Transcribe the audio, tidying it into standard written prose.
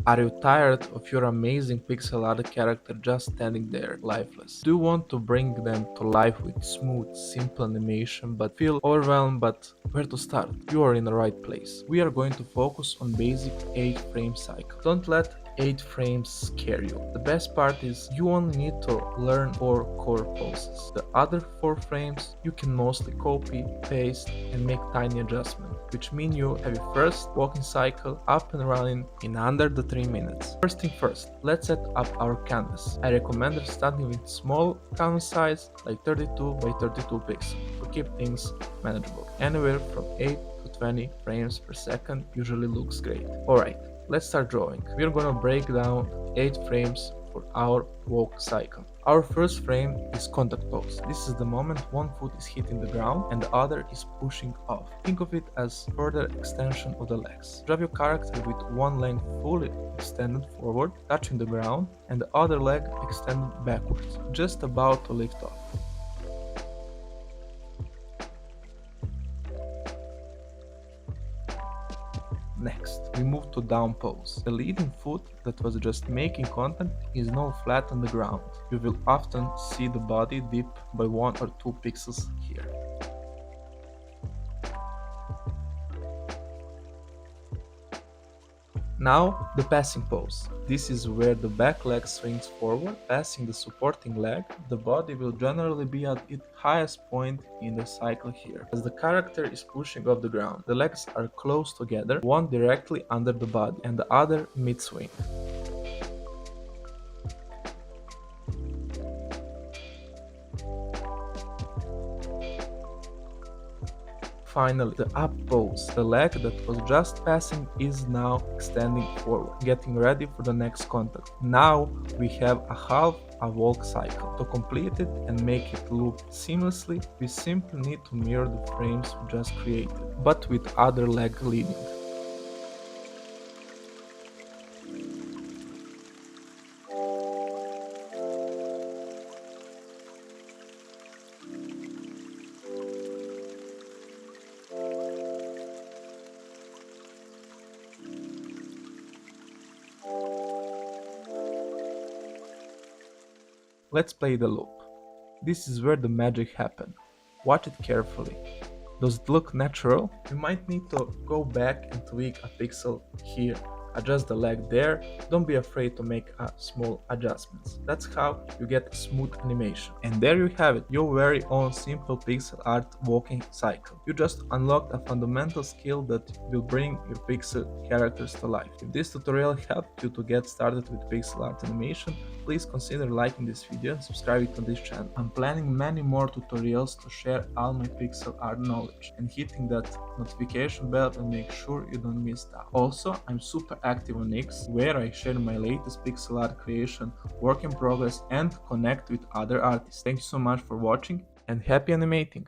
Are you tired of your amazing pixel art character just standing there, lifeless? Do you want to bring them to life with smooth, simple animation but feel overwhelmed but where to start? You are in the right place. We are going to focus on basic 8 frame cycle. Don't let 8 frames scare you. The best part is you only need to learn 4 core poses. The other 4 frames you can mostly copy, paste and make tiny adjustments, which mean you have your first walking cycle up and running in under the 3 minutes. First thing first, let's set up our canvas. I recommend starting with small canvas size like 32 by 32 pixels to keep things manageable. Anywhere from 8 to 20 frames per second usually looks great. Alright, let's start drawing. We're gonna break down 8 frames for our walk cycle. Our first frame is contact pose. This is the moment one foot is hitting the ground and the other is pushing off. Think of it as further extension of the legs. Drive your character with one leg fully extended forward, touching the ground, and the other leg extended backwards, just about to lift off. Next, we move to down pose. The leading foot that was just making contact is now flat on the ground. You will often see the body dip by 1 or 2 pixels here. Now, the passing pose. This is where the back leg swings forward, passing the supporting leg. The body will generally be at its highest point in the cycle here, as the character is pushing off the ground. The legs are close together, one directly under the body and the other mid-swing. Finally, the up pose. The leg that was just passing is now extending forward, getting ready for the next contact. Now we have a walk cycle. To complete it and make it loop seamlessly, we simply need to mirror the frames we just created, but with other leg leading. Let's play the loop. This is where the magic happens. Watch it carefully. Does it look natural? You might need to go back and tweak a pixel here, adjust the leg there. Don't be afraid to make small adjustments. That's how you get a smooth animation. And there you have it, your very own simple pixel art walking cycle. You just unlocked a fundamental skill that will bring your pixel characters to life. If this tutorial helped you to get started with pixel art animation, please consider liking this video and subscribing to this channel. I'm planning many more tutorials to share all my pixel art knowledge, and hitting that notification bell will make sure you don't miss out. Also, I'm super active on X, where I share my latest pixel art creation, work in progress, and connect with other artists. Thank you so much for watching and happy animating!